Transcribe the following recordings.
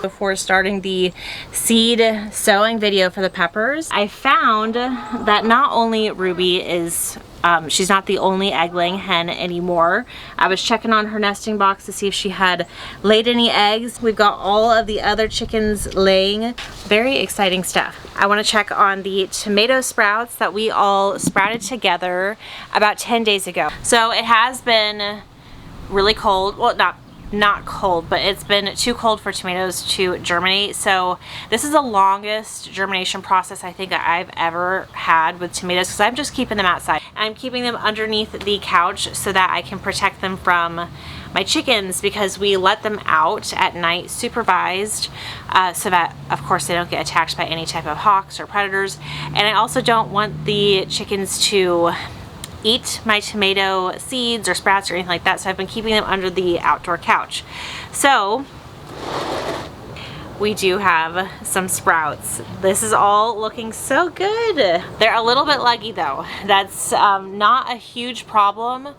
Before starting the seed sowing video for the peppers, I found that not only Ruby is she's not the only egg-laying hen anymore. I was checking on her nesting box to see if she had laid any eggs. We've got all of the other chickens laying. Very exciting stuff. I want to check on the tomato sprouts that we all sprouted together about 10 days ago. So it has been really cold. Well, not cold, but it's been too cold for tomatoes to germinate. So this is the longest germination process I think I've ever had with tomatoes, because I'm just keeping them outside. I'm keeping them underneath the couch so that I can protect them from my chickens, because we let them out at night supervised so that of course they don't get attacked by any type of hawks or predators. And I also don't want the chickens to eat my tomato seeds or sprouts or anything like that, so I've been keeping them under the outdoor couch. So we do have some sprouts. This is all looking so good. They're a little bit leggy though. That's not a huge problem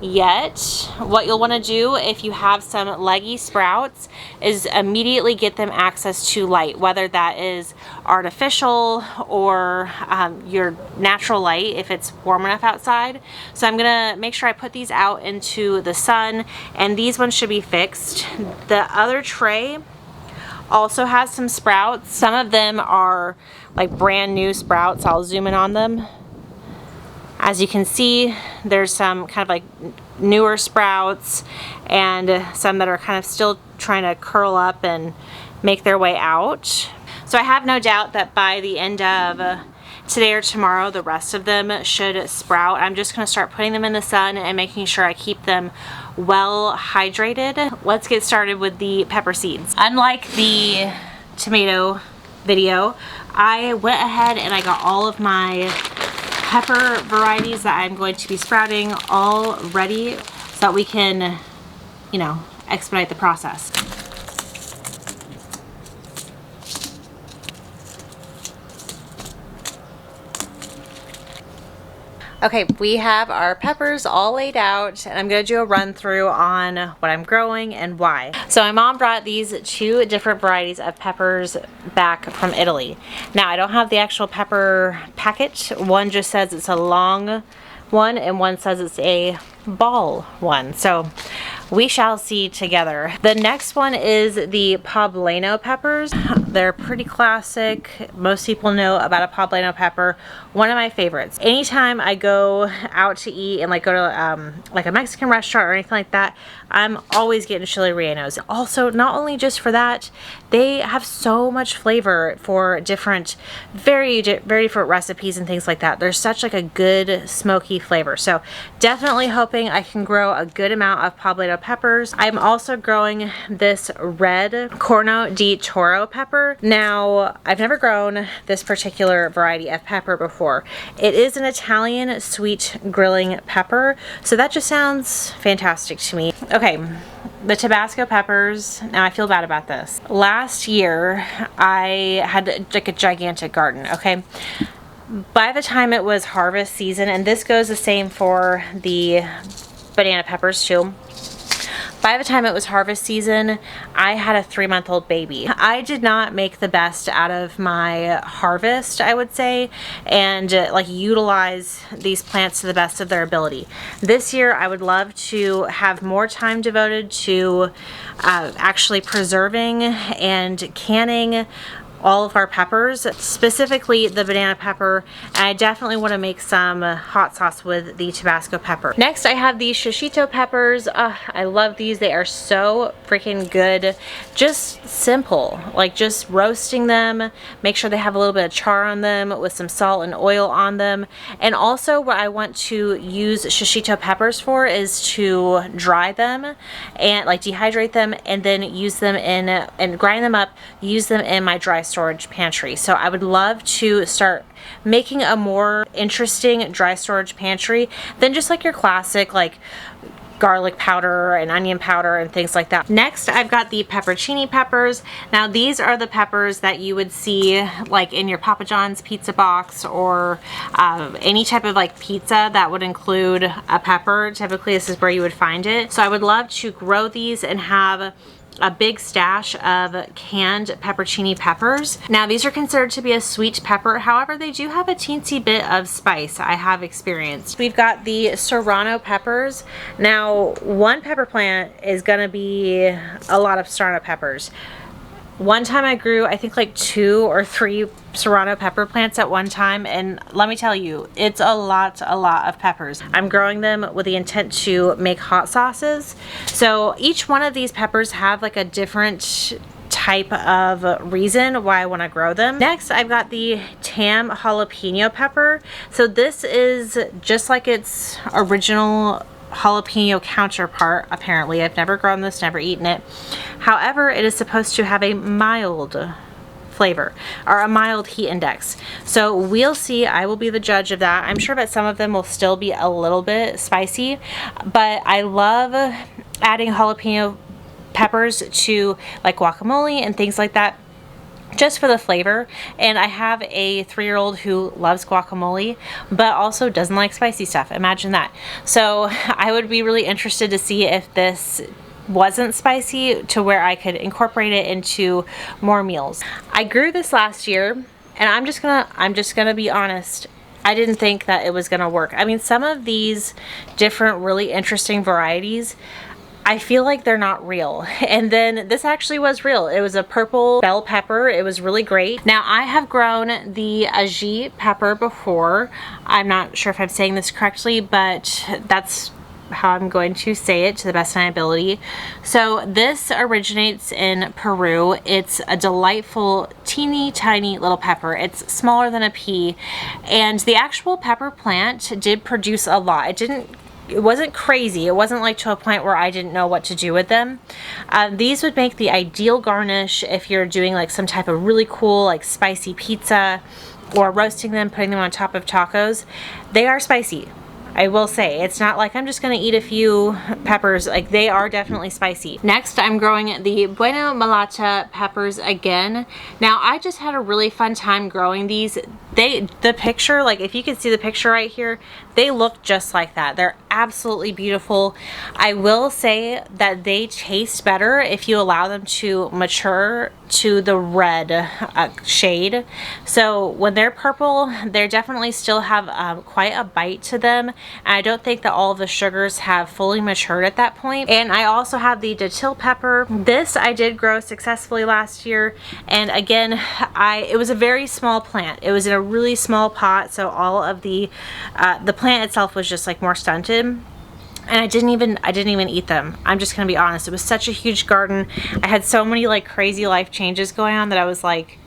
yet. What you'll want to do if you have some leggy sprouts is immediately get them access to light, whether that is artificial or your natural light if it's warm enough outside. So I'm gonna make sure I put these out into the sun, and these ones should be fixed. The other tray also has some sprouts. Some of them are like brand new sprouts. I'll zoom in on them. As you can see, there's some kind of like newer sprouts and some that are kind of still trying to curl up and make their way out. So I have no doubt that by the end of today or tomorrow, the rest of them should sprout. I'm just going to start putting them in the sun and making sure I keep them well hydrated. Let's get started with the pepper seeds. Unlike the tomato video, I went ahead and I got all of my pepper varieties that I'm going to be sprouting all ready so that we can, you know, expedite the process. Okay, we have our peppers all laid out, and I'm going to do a run through on what I'm growing and why. So my mom brought these 2 different varieties of peppers back from Italy. Now I don't have the actual pepper packet. One just says it's a long one and one says it's a ball one. So we shall see together. The next one is the poblano peppers. They're pretty classic. Most people know about a poblano pepper. One of my favorites. Anytime I go out to eat and like go to like a Mexican restaurant or anything like that, I'm always getting chili rellenos. Also, not only just for that, they have so much flavor for different, very different recipes and things like that. There's such like a good smoky flavor. So definitely hoping I can grow a good amount of poblano peppers. I'm also growing this red Corno di Toro pepper. Now, I've never grown this particular variety of pepper before. It is an Italian sweet grilling pepper, so that just sounds fantastic to me. Okay, the Tabasco peppers. Now I feel bad about this. Last year, I had like a gigantic garden, okay? By the time it was harvest season, and this goes the same for the banana peppers too, by the time it was harvest season, I had a 3-month-old baby. I did not make the best out of my harvest, I would say, and like utilize these plants to the best of their ability. This year, I would love to have more time devoted to actually preserving and canning all of our peppers, specifically the banana pepper, and I definitely want to make some hot sauce with the Tabasco pepper. Next, I have these shishito peppers. I love these. They are so freaking good. Just simple, like just roasting them, make sure they have a little bit of char on them with some salt and oil on them. And also what I want to use shishito peppers for is to dry them and like dehydrate them and then use them in and grind them up, use them in my dry storage pantry. So I would love to start making a more interesting dry storage pantry than just like your classic like garlic powder and onion powder and things like that. Next, I've got the peppercini peppers. Now these are the peppers that you would see like in your Papa John's pizza box or any type of like pizza that would include a pepper. Typically this is where you would find it. So I would love to grow these and have a big stash of canned peppercini peppers. Now these are considered to be a sweet pepper, however they do have a teensy bit of spice, I have experienced. We've got the serrano peppers. Now one pepper plant is gonna be a lot of serrano peppers. One time I grew, I think like 2 or 3 serrano pepper plants at one time, and let me tell you, it's a lot of peppers. I'm growing them with the intent to make hot sauces. So each one of these peppers have like a different type of reason why I want to grow them. Next, I've got the Tam jalapeno pepper. So this is just like its original jalapeno counterpart. Apparently, I've never grown this, never eaten it. However, it is supposed to have a mild flavor or a mild heat index. So we'll see. I will be the judge of that. I'm sure that some of them will still be a little bit spicy, but I love adding jalapeno peppers to like guacamole and things like that, just for the flavor. And I have a 3-year-old who loves guacamole but also doesn't like spicy stuff. Imagine that. So I would be really interested to see if this wasn't spicy to where I could incorporate it into more meals. I grew this last year, and I'm just gonna be honest, I didn't think that it was gonna work. I mean, some of these different really interesting varieties, I feel like they're not real. And then this actually was real. It was a purple bell pepper. It was really great. Now I have grown the ají pepper before. I'm not sure if I'm saying this correctly, but that's how I'm going to say it to the best of my ability. So this originates in Peru. It's a delightful teeny tiny little pepper. It's smaller than a pea, and the actual pepper plant did produce a lot. It wasn't crazy. It wasn't like to a point where I didn't know what to do with them. These would make the ideal garnish if you're doing like some type of really cool like spicy pizza, or roasting them, putting them on top of tacos. They are spicy. I will say, it's not like I'm just gonna eat a few peppers. Like, they are definitely spicy. Next, I'm growing the Bueno Mulata peppers again. Now, I just had a really fun time growing these. The picture, like if you can see the picture right here, they look just like that. They're absolutely beautiful. I will say that they taste better if you allow them to mature to the red shade. So when they're purple, they definitely still have quite a bite to them. And I don't think that all of the sugars have fully matured at that point. And I also have the datil pepper. This I did grow successfully last year. And again, it was a very small plant. It was in a really small pot, so all of the plant itself was just like more stunted. And I didn't even eat them. I'm just gonna be honest. It was such a huge garden. I had so many like crazy life changes going on that I was like,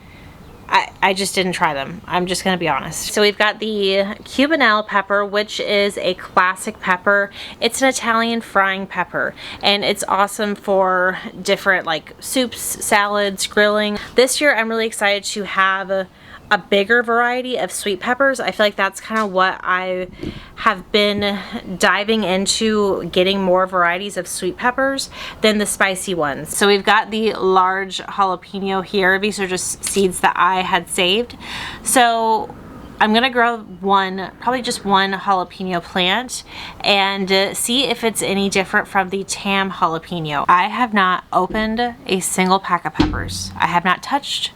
I just didn't try them. I'm just gonna be honest. So we've got the Cubanelle pepper, which is a classic pepper. It's an Italian frying pepper, and it's awesome for different like soups, salads, grilling. This year I'm really excited to have a bigger variety of sweet peppers. I feel like that's kind of what I have been diving into, getting more varieties of sweet peppers than the spicy ones. So we've got the large jalapeno here. These are just seeds that I had saved. So I'm gonna grow probably just one jalapeno plant and see if it's any different from the Tam jalapeno. I have not opened a single pack of peppers. I have not touched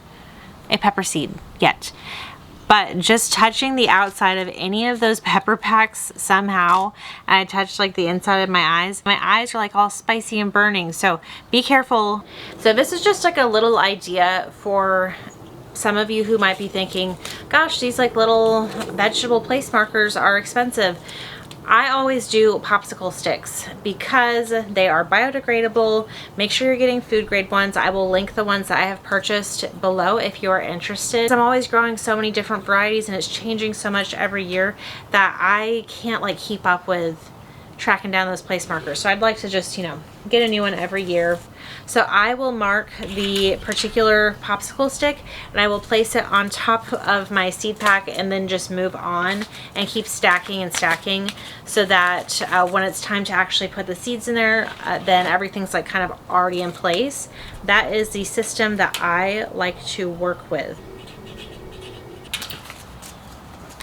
a pepper seed yet, but just touching the outside of any of those pepper packs somehow, and I touched like the inside of my eyes are like all spicy and burning, so be careful. So this is just like a little idea for some of you who might be thinking, gosh, these like little vegetable place markers are expensive. I always do popsicle sticks because they are biodegradable. Make sure you're getting food grade ones. I will link the ones that I have purchased below if you're interested. I'm always growing so many different varieties, and it's changing so much every year that I can't like keep up with tracking down those place markers. So I'd like to just, you know, get a new one every year. So I will mark the particular popsicle stick and I will place it on top of my seed pack and then just move on and keep stacking and stacking, so that when it's time to actually put the seeds in there, then everything's like kind of already in place. That is the system that I like to work with.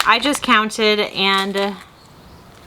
I just counted, and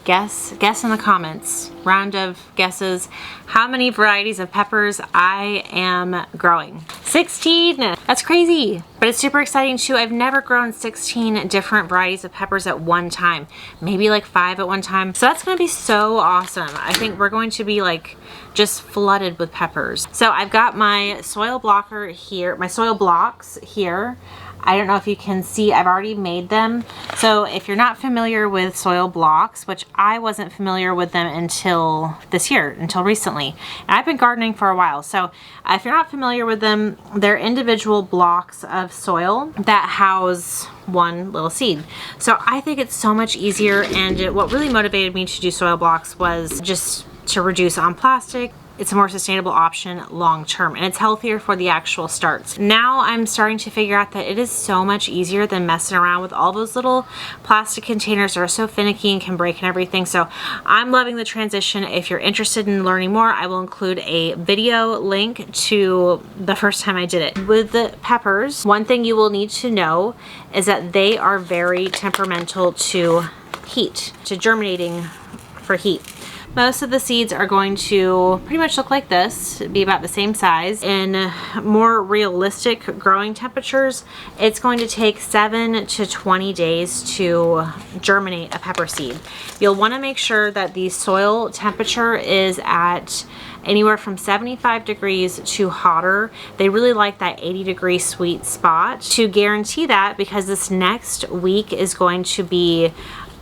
Guess in the comments, round of guesses, how many varieties of peppers I am growing. 16! That's crazy, but it's super exciting too. I've never grown 16 different varieties of peppers at one time. Maybe like 5 at one time. So that's gonna be so awesome. I think we're going to be like just flooded with peppers. So I've got my soil blocker here, my soil blocks here. I don't know if you can see, I've already made them. So if you're not familiar with soil blocks, which I wasn't familiar with them until this year, until recently, and I've been gardening for a while. So if you're not familiar with them, they're individual blocks of soil that house one little seed. So I think it's so much easier, and what really motivated me to do soil blocks was just to reduce on plastic. It's a more sustainable option long term, and it's healthier for the actual starts. Now I'm starting to figure out that it is so much easier than messing around with all those little plastic containers that are so finicky and can break and everything. So I'm loving the transition. If you're interested in learning more, I will include a video link to the first time I did it. With the peppers, one thing you will need to know is that they are very temperamental to heat, to germinating for heat. Most of the seeds are going to pretty much look like this, be about the same size. In more realistic growing temperatures, it's going to take 7 to 20 days to germinate a pepper seed. You'll want to make sure that the soil temperature is at anywhere from 75 degrees to hotter. They really like that 80-degree sweet spot. To guarantee that, because this next week is going to be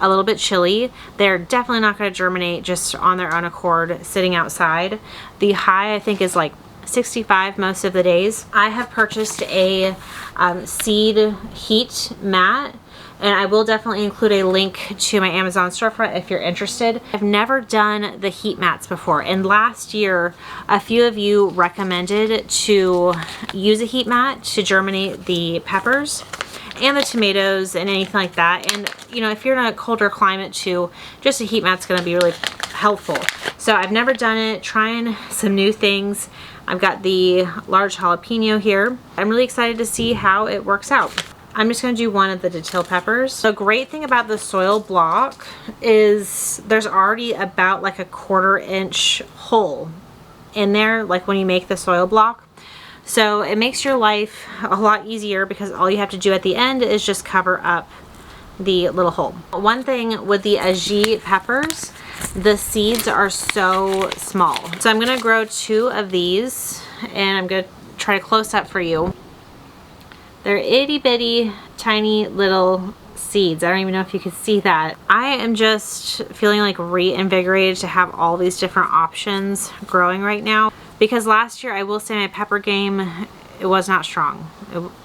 a little bit chilly, they're definitely not going to germinate just on their own accord sitting outside. The high I think is like 65 most of the days. I have purchased a seed heat mat, and I will definitely include a link to my Amazon storefront if you're interested. I've never done the heat mats before, and last year a few of you recommended to use a heat mat to germinate the peppers and the tomatoes and anything like that. And you know, if you're in a colder climate too, just a heat mat's gonna be really helpful. So I've never done it, trying some new things. I've got the large jalapeno here. I'm really excited to see how it works out. I'm just gonna do one of the dill peppers. The great thing about the soil block is there's already about like a 1/4 inch hole in there, like when you make the soil block. So it makes your life a lot easier because all you have to do at the end is just cover up the little hole. One thing with the ají peppers, the seeds are so small. So I'm gonna grow 2 of these, and I'm gonna try to close up for you. They're itty bitty, tiny little seeds. I don't even know if you can see that. I am just feeling like reinvigorated to have all these different options growing right now. Because last year, I will say my pepper game, it was not strong.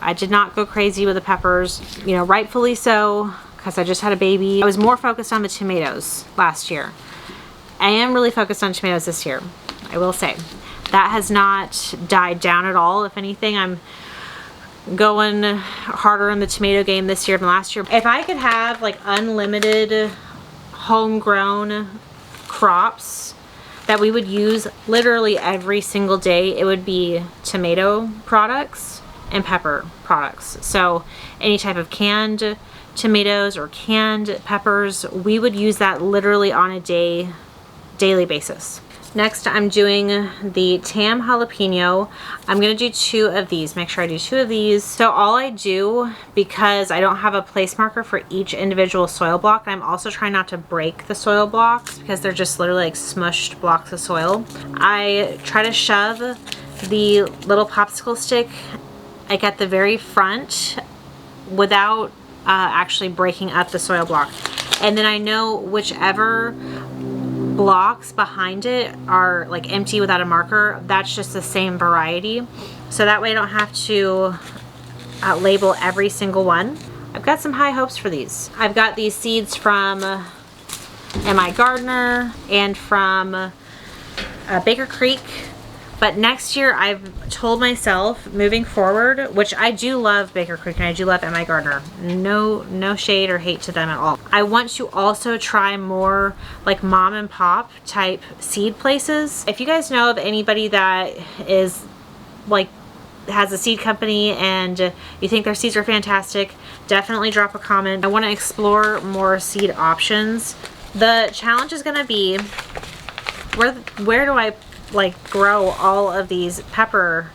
I did not go crazy with the peppers, you know, rightfully so, because I just had a baby. I was more focused on the tomatoes last year. I am really focused on tomatoes this year, I will say. That has not died down at all. If anything, I'm going harder in the tomato game this year than last year. If I could have like unlimited homegrown crops that we would use literally every single day, it would be tomato products and pepper products. So any type of canned tomatoes or canned peppers, we would use that literally on a daily basis. Next, I'm doing the tam jalapeno. I'm gonna do 2 of these. Make sure I do 2 of these. So all I do, because I don't have a place marker for each individual soil block, I'm also trying not to break the soil blocks because they're just literally like smushed blocks of soil. I try to shove the little popsicle stick like at the very front without actually breaking up the soil block. And then I know whichever blocks behind it are like empty without a marker, that's just the same variety. So that way I don't have to label every single one. I've got some high hopes for these. I've got these seeds from M.I. Gardener and from Baker Creek. But next year, I've told myself, moving forward, which I do love Baker Creek and I do love M.I. Gardener. No shade or hate to them at all. I want to also try more like mom and pop type seed places. If you guys know of anybody that is like has a seed company and you think their seeds are fantastic, definitely drop a comment. I want to explore more seed options The challenge is gonna be where do I like grow all of these pepper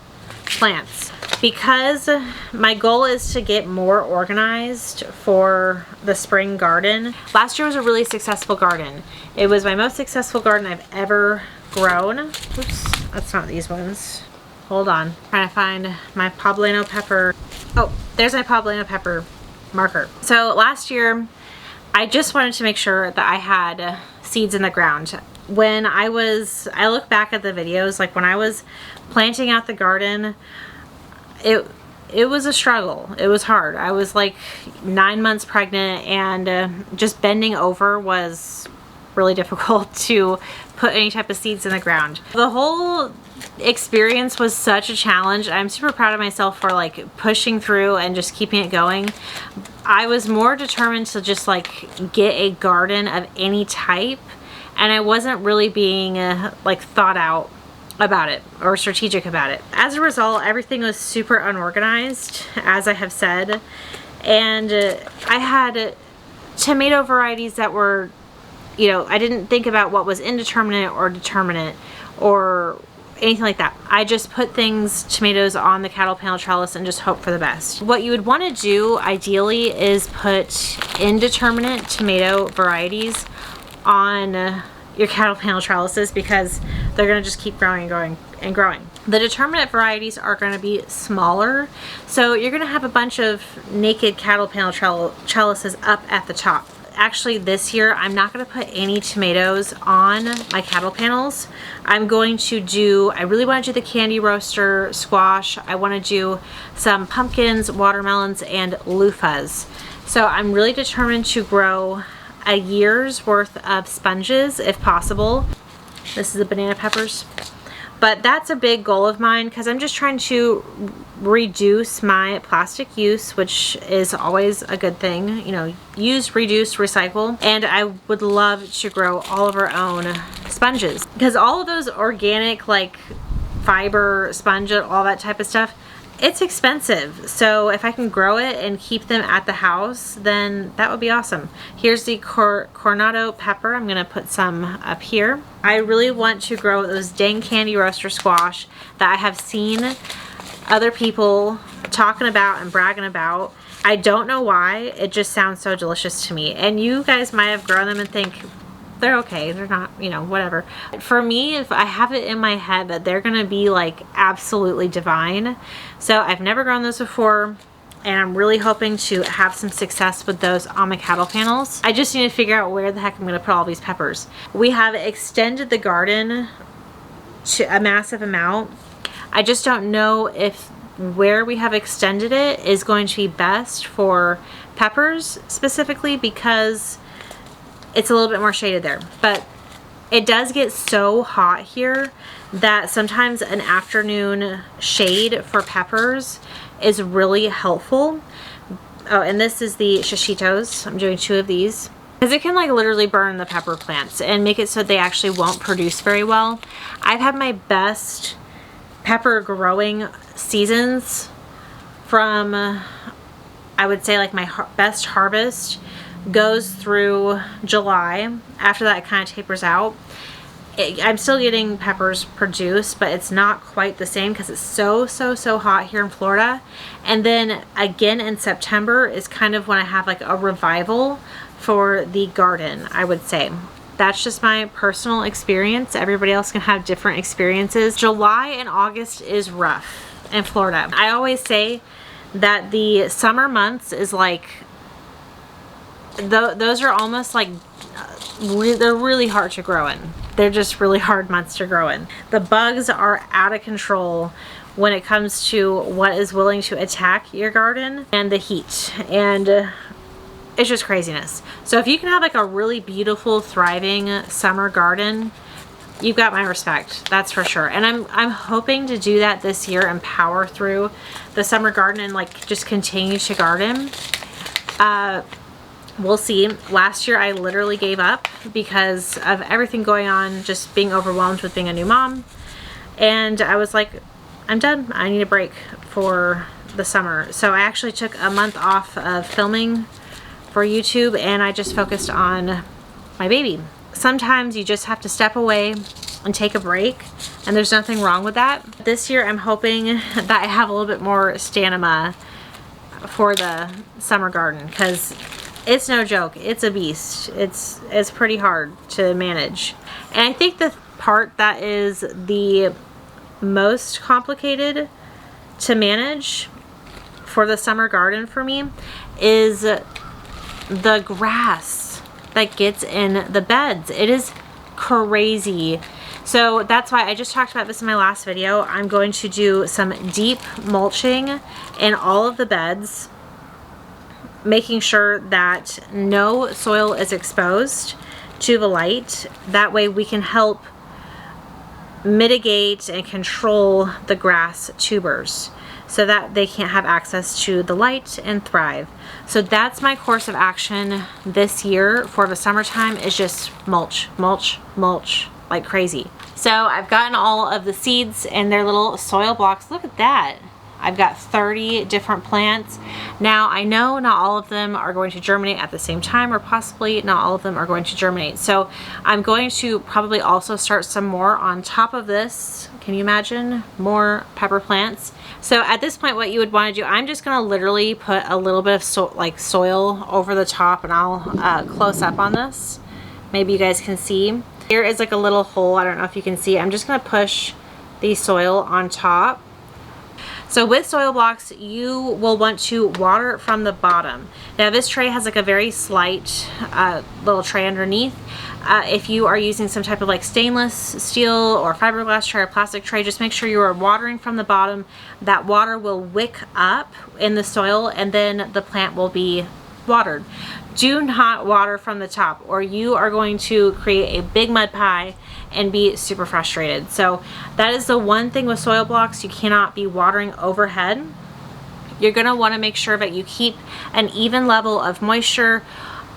plants, because my goal is to get more organized for the spring garden. Last year was a really successful garden. It was my most successful garden I've ever grown. Oops, that's not these ones. Hold on, trying to find my poblano pepper. Oh, there's my poblano pepper marker. So last year I just wanted to make sure that I had seeds in the ground. When I look back at the videos, like when I was planting out the garden, it was a struggle. It was hard. I was like 9 months pregnant, and just bending over was really difficult to put any type of seeds in the ground. The whole experience was such a challenge. I'm super proud of myself for like pushing through and just keeping it going. I was more determined to just like get a garden of any type, and I wasn't really being like thought out about it or strategic about it. As a result, everything was super unorganized, as I have said, and I had tomato varieties that were, you know, I didn't think about what was indeterminate or determinate or anything like that. I just put tomatoes on the cattle panel trellis and just hope for the best. What you would want to do ideally is put indeterminate tomato varieties on your cattle panel trellises, because they're going to just keep growing and growing and growing. The determinate varieties are going to be smaller, so you're going to have a bunch of naked cattle panel trellises up at the top. Actually, this year I'm not going to put any tomatoes on my cattle panels. I'm going to do, I really want to do the candy roaster squash. I want to do some pumpkins, watermelons, and loofahs. So I'm really determined to grow a year's worth of sponges if possible. This is the banana peppers. But that's a big goal of mine, because I'm just trying to reduce my plastic use, which is always a good thing. You know, use, reduce, recycle. And I would love to grow all of our own sponges, because all of those organic, like fiber, sponge, all that type of stuff, it's expensive. So if I can grow it and keep them at the house, then that would be awesome. Here's the Coronado pepper. I'm gonna put some up here. I really want to grow those dang candy roaster squash that I have seen other people talking about and bragging about. I don't know why, it just sounds so delicious to me. And you guys might have grown them and think, they're okay, they're not, you know, whatever. For me, if I have it in my head that they're gonna be like absolutely divine. So I've never grown those before, and I'm really hoping to have some success with those on my cattle panels. I just need to figure out where the heck I'm gonna put all these peppers. We have extended the garden to a massive amount. I just don't know if where we have extended it is going to be best for peppers specifically, because it's a little bit more shaded there. But it does get so hot here that sometimes an afternoon shade for peppers is really helpful. Oh, and this is the shishitos. I'm doing 2 of these, because it can like literally burn the pepper plants and make it so they actually won't produce very well. I've had my best pepper growing seasons from, I would say like my best harvest goes through July. After that, it kind of tapers out. I'm still getting peppers produced, but it's not quite the same because it's so hot here in Florida. And then again in September is kind of when I have like a revival for the garden, I would say. That's just my personal experience. Everybody else can have different experiences. July and August is rough in Florida. I always say that the summer months is like, those are almost like, they're really hard to grow in. They're just really hard months to grow in. The bugs are out of control when it comes to what is willing to attack your garden, and the heat, and it's just craziness. So if you can have like a really beautiful, thriving summer garden, you've got my respect, that's for sure. And I'm hoping to do that this year and power through the summer garden and like just continue to garden. We'll see. Last year I literally gave up because of everything going on, just being overwhelmed with being a new mom. And I was like, I'm done. I need a break for the summer. So I actually took a month off of filming for YouTube, and I just focused on my baby. Sometimes you just have to step away and take a break, and there's nothing wrong with that. This year I'm hoping that I have a little bit more stamina for the summer garden, because it's no joke. It's a beast. It's pretty hard to manage. And I think the part that is the most complicated to manage for the summer garden for me is the grass that gets in the beds. It is crazy. So that's why I just talked about this in my last video. I'm going to do some deep mulching in all of the beds, making sure that no soil is exposed to the light. That way we can help mitigate and control the grass tubers so that they can't have access to the light and thrive. So that's my course of action this year for the summertime, is just mulch, mulch, mulch like crazy. So I've gotten all of the seeds in their little soil blocks. Look at that. I've got 30 different plants. Now I know not all of them are going to germinate at the same time, or possibly not all of them are going to germinate. So I'm going to probably also start some more on top of this. Can you imagine? More pepper plants. So at this point what you would want to do, I'm just going to literally put a little bit of soil over the top, and I'll close up on this. Maybe you guys can see. Here is like a little hole. I don't know if you can see. I'm just going to push the soil on top. So with soil blocks, you will want to water from the bottom. Now this tray has like a very slight little tray underneath. If you are using some type of like stainless steel or fiberglass tray or plastic tray, just make sure you are watering from the bottom. That water will wick up in the soil, and then the plant will be watered. Do not water from the top, or you are going to create a big mud pie and be super frustrated. So that is the one thing with soil blocks. You cannot be watering overhead. You're going to want to make sure that you keep an even level of moisture,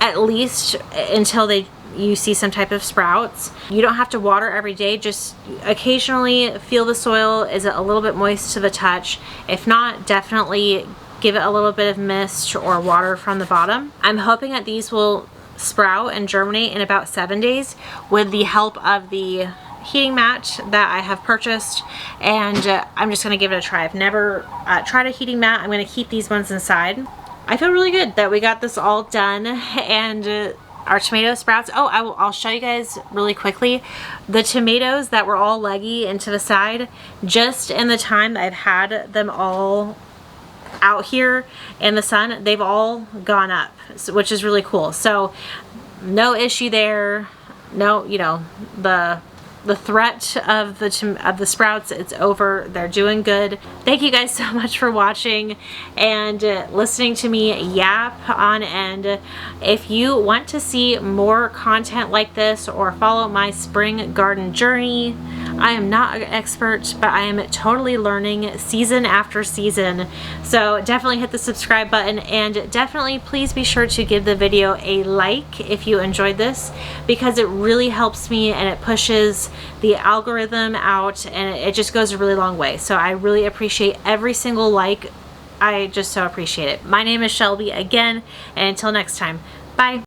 at least until you see some type of sprouts. You don't have to water every day. Just occasionally feel the soil. Is it a little bit moist to the touch? If not, definitely give it a little bit of mist or water from the bottom. I'm hoping that these will sprout and germinate in about 7 days with the help of the heating mat that I have purchased, and I'm just going to give it a try. I've never tried a heating mat. I'm going to keep these ones inside. I feel really good that we got this all done, and our tomato sprouts. Oh, I'll show you guys really quickly. The tomatoes that were all leggy and to the side, just in the time I've had them all out here in the sun, they've all gone up, which is really cool. So no issue there. No, you know, the threat of the sprouts, it's over. They're doing good. Thank you guys so much for watching and listening to me yap on end. If you want to see more content like this or follow my spring garden journey, I am not an expert, but I am totally learning season after season. So definitely hit the subscribe button, and definitely please be sure to give the video a like if you enjoyed this, because it really helps me and it pushes the algorithm out, and it just goes a really long way. So I really appreciate every single like. I just so appreciate it. My name is Shelby again, and until next time, bye.